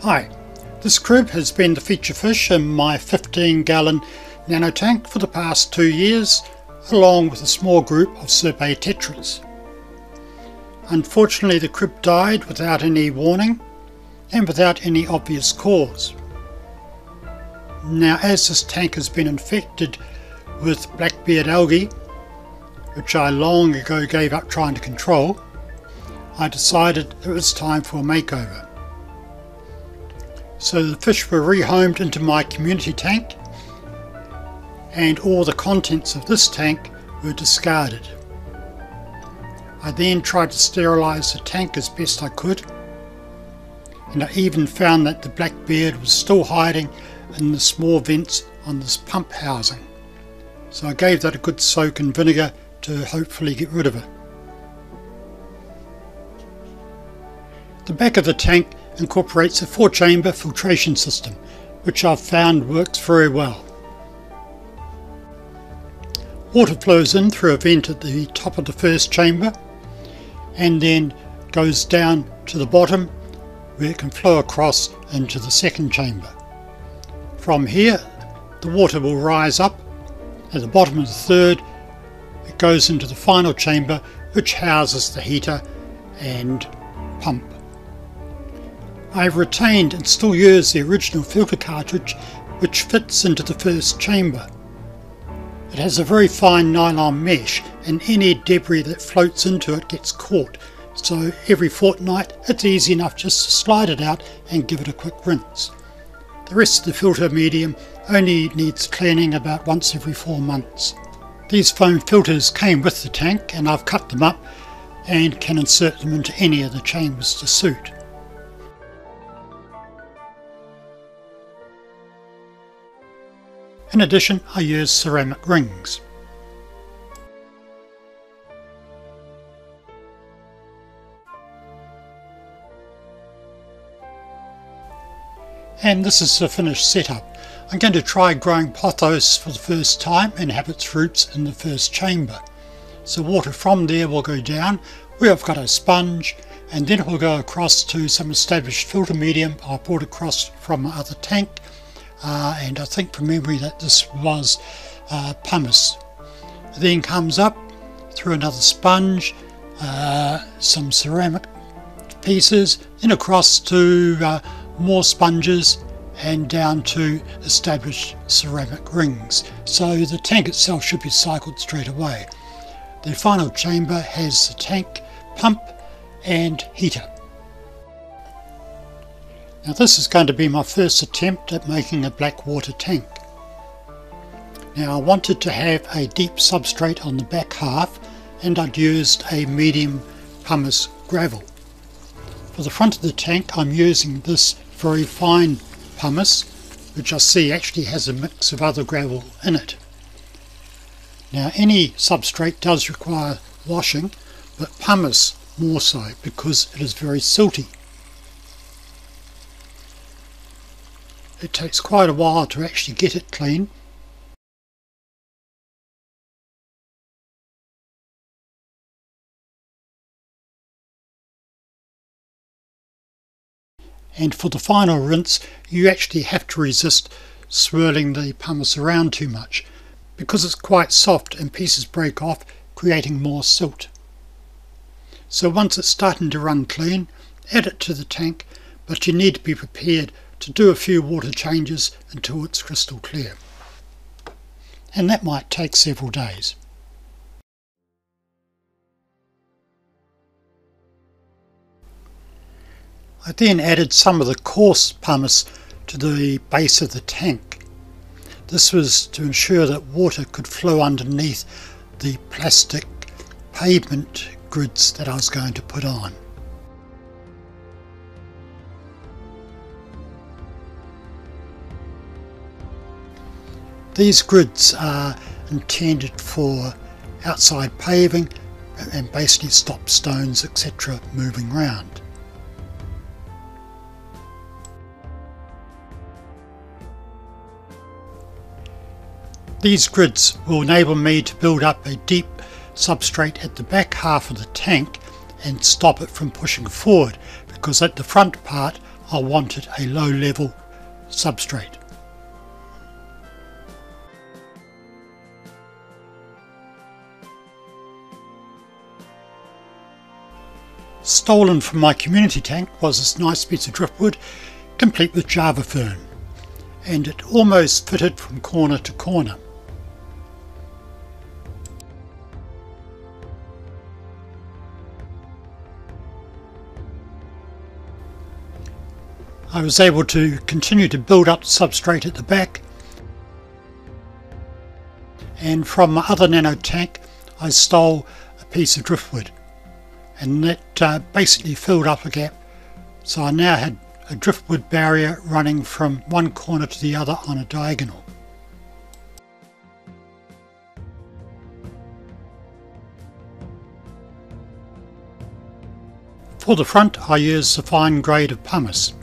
Hi, this crib has been the feature fish in my 15-gallon nano tank for the past 2 years, along with a small group of Serpae tetras. Unfortunately, the crib died without any warning and without any obvious cause. Now, as this tank has been infected with blackbeard algae, which I long ago gave up trying to control, I decided it was time for a makeover. So the fish were rehomed into my community tank, and all the contents of this tank were discarded. I then tried to sterilise the tank as best I could, and I even found that the blackbeard was still hiding in the small vents on this pump housing. So I gave that a good soak in vinegar to hopefully get rid of it. The back of the tank incorporates a 4-chamber filtration system, which I've found works very well. Water flows in through a vent at the top of the first chamber and then goes down to the bottom where it can flow across into the second chamber. From here the water will rise up. At the bottom of the third it goes into the final chamber, which houses the heater and pump. I have retained and still use the original filter cartridge, which fits into the first chamber. It has a very fine nylon mesh, and any debris that floats into it gets caught, so every fortnight it's easy enough just to slide it out and give it a quick rinse. The rest of the filter medium only needs cleaning about once every 4 months. These foam filters came with the tank, and I've cut them up and can insert them into any of the chambers to suit. In addition, I use ceramic rings. And this is the finished setup. I'm going to try growing pothos for the first time and have its roots in the first chamber. So water from there will go down where I've got a sponge, and then it will go across to some established filter medium I brought across from my other tank. And I think from memory that this was pumice. It then comes up through another sponge, some ceramic pieces, then across to more sponges and down to established ceramic rings. So the tank itself should be cycled straight away. The final chamber has the tank, pump and heater. Now this is going to be my first attempt at making a black water tank. Now I wanted to have a deep substrate on the back half, and I'd used a medium pumice gravel. For the front of the tank I'm using this very fine pumice, which I see actually has a mix of other gravel in it. Now any substrate does require washing, but pumice more so because it is very silty. It takes quite a while to actually get it clean. And for the final rinse, you actually have to resist swirling the pumice around too much, because it's quite soft and pieces break off, creating more silt. So once it's starting to run clean, add it to the tank, but you need to be prepared to do a few water changes until it's crystal clear. And that might take several days. I then added some of the coarse pumice to the base of the tank. This was to ensure that water could flow underneath the plastic pavement grids that I was going to put on. These grids are intended for outside paving and basically stop stones etc. moving around. These grids will enable me to build up a deep substrate at the back half of the tank and stop it from pushing forward, because at the front part I wanted a low level substrate. Stolen from my community tank was this nice piece of driftwood, complete with Java fern, and it almost fitted from corner to corner. I was able to continue to build up the substrate at the back, and from my other nano tank I stole a piece of driftwood, and that basically filled up a gap, so I now had a driftwood barrier running from one corner to the other on a diagonal. For the front I used a fine grade of pumice.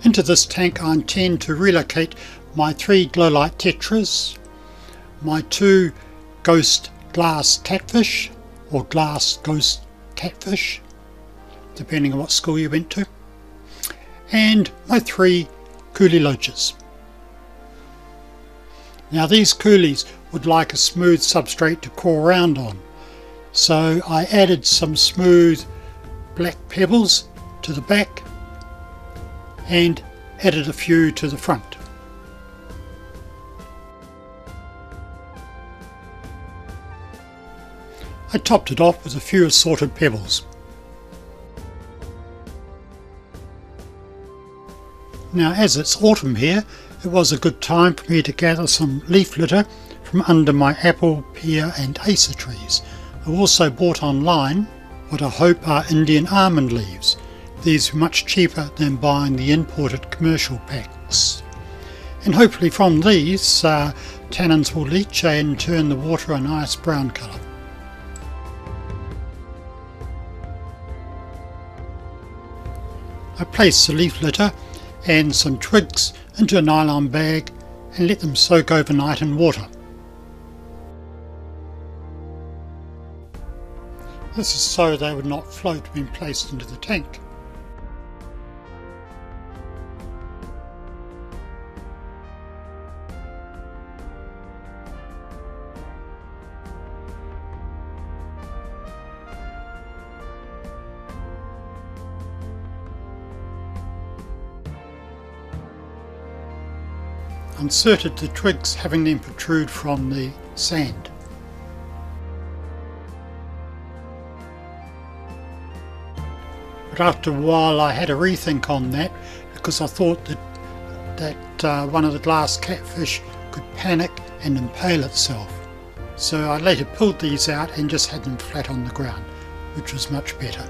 Into this tank I intend to relocate my 3 glow light tetras, my 2 ghost glass catfish, or glass ghost catfish, depending on what school you went to, and my 3 coolie loaches. Now these coolies would like a smooth substrate to crawl around on, so I added some smooth black pebbles to the back and added a few to the front. I topped it off with a few assorted pebbles. Now as it's autumn here, it was a good time for me to gather some leaf litter from under my apple, pear and acer trees. I also bought online what I hope are Indian almond leaves. These were much cheaper than buying the imported commercial packs. And hopefully from these tannins will leach and turn the water a nice brown colour. I placed the leaf litter and some twigs into a nylon bag and let them soak overnight in water. This is so they would not float when placed into the tank. Inserted the twigs, having them protrude from the sand. But after a while I had a rethink on that, because I thought that one of the glass catfish could panic and impale itself. So I later pulled these out and just had them flat on the ground, which was much better.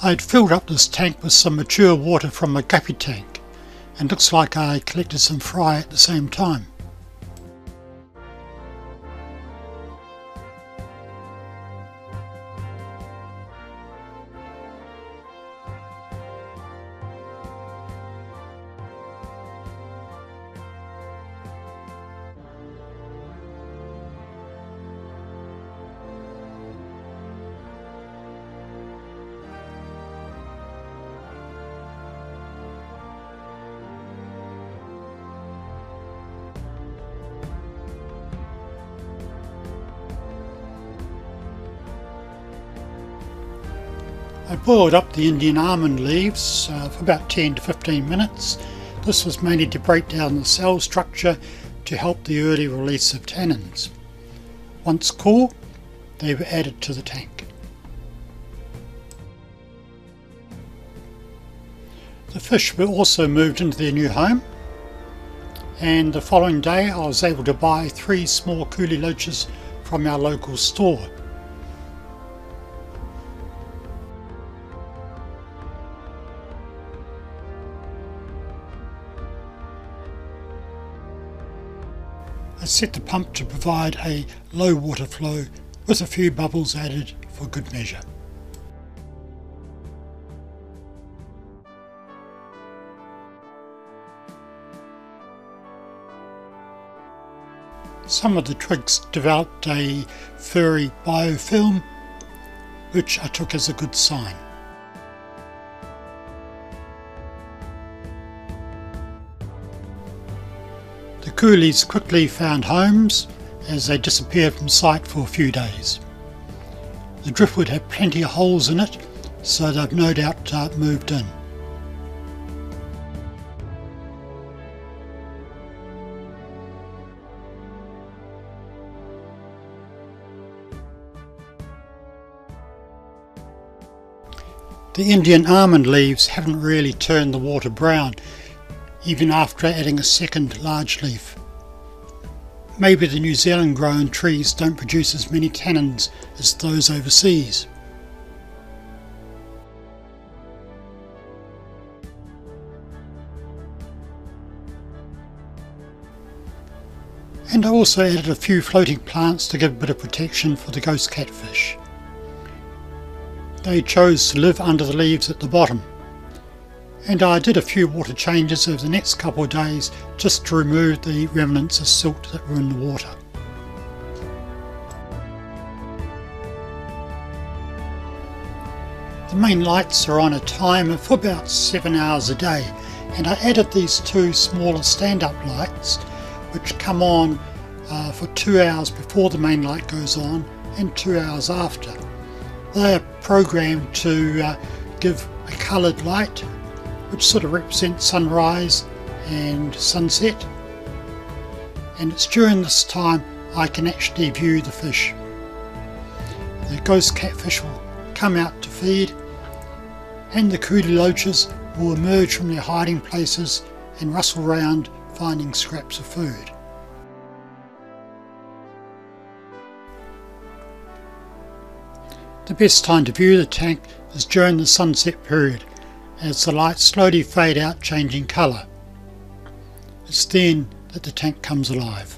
I had filled up this tank with some mature water from my guppy tank, and looks like I collected some fry at the same time. I boiled up the Indian almond leaves for about 10 to 15 minutes. This was mainly to break down the cell structure to help the early release of tannins. Once cool, they were added to the tank. The fish were also moved into their new home, and the following day I was able to buy 3 small coolie loaches from our local store. set the pump to provide a low water flow with a few bubbles added for good measure. Some of the twigs developed a furry biofilm, which I took as a good sign. The coolies quickly found homes as they disappeared from sight for a few days. The driftwood had plenty of holes in it, so they've no doubt moved in. The Indian almond leaves haven't really turned the water brown, even after adding a second large leaf. Maybe the New Zealand grown trees don't produce as many tannins as those overseas. And I also added a few floating plants to give a bit of protection for the ghost catfish. They chose to live under the leaves at the bottom, and I did a few water changes over the next couple of days just to remove the remnants of silt that were in the water. The main lights are on a timer for about 7 hours a day, and I added these two smaller stand-up lights which come on for 2 hours before the main light goes on and 2 hours after. They are programmed to give a coloured light which sort of represents sunrise and sunset, and it's during this time I can actually view the fish. The ghost catfish will come out to feed, and the coolie loaches will emerge from their hiding places and rustle around finding scraps of food. The best time to view the tank is during the sunset period, as the lights slowly fade out, changing colour. It's then that the tank comes alive.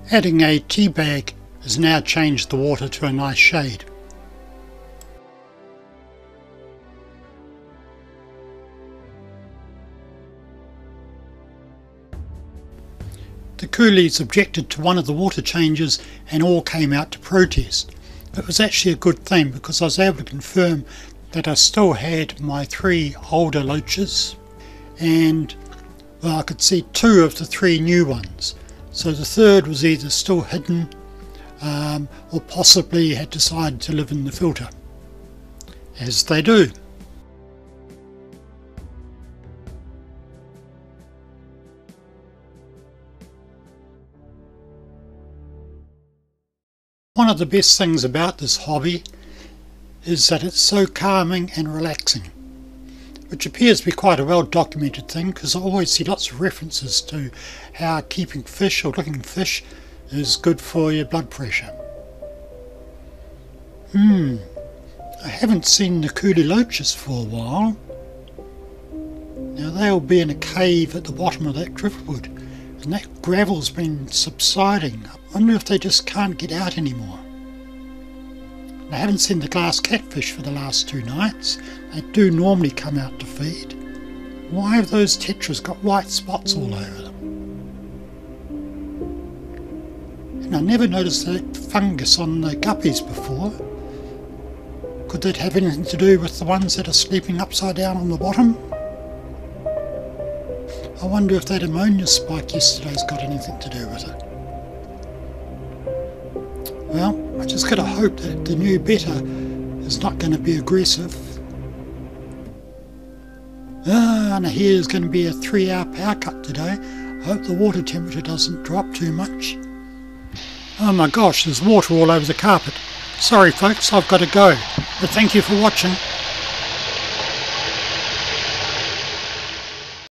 Adding a tea bag has now changed the water to a nice shade. The coolies objected to one of the water changes and all came out to protest. It was actually a good thing because I was able to confirm that I still had my 3 older loaches, and well, I could see 2 of the 3 new ones. So the third was either still hidden or possibly had decided to live in the filter, as they do. One of the best things about this hobby is that it's so calming and relaxing, which appears to be quite a well documented thing because I always see lots of references to how keeping fish or looking fish is good for your blood pressure. I haven't seen the coolie loaches for a while. Now they'll be in a cave at the bottom of that driftwood, and that gravel's been subsiding. I wonder if they just can't get out anymore. I haven't seen the glass catfish for the last 2 nights. They do normally come out to feed. Why have those tetras got white spots all over them? And I never noticed that fungus on the guppies before. Could that have anything to do with the ones that are sleeping upside down on the bottom? I wonder if that ammonia spike yesterday's got anything to do with it. Well, I just gotta hope that the new betta is not going to be aggressive. And I hear there's going to be a 3-hour power cut today. I hope the water temperature doesn't drop too much. Oh my gosh, there's water all over the carpet. Sorry folks, I've got to go. But thank you for watching.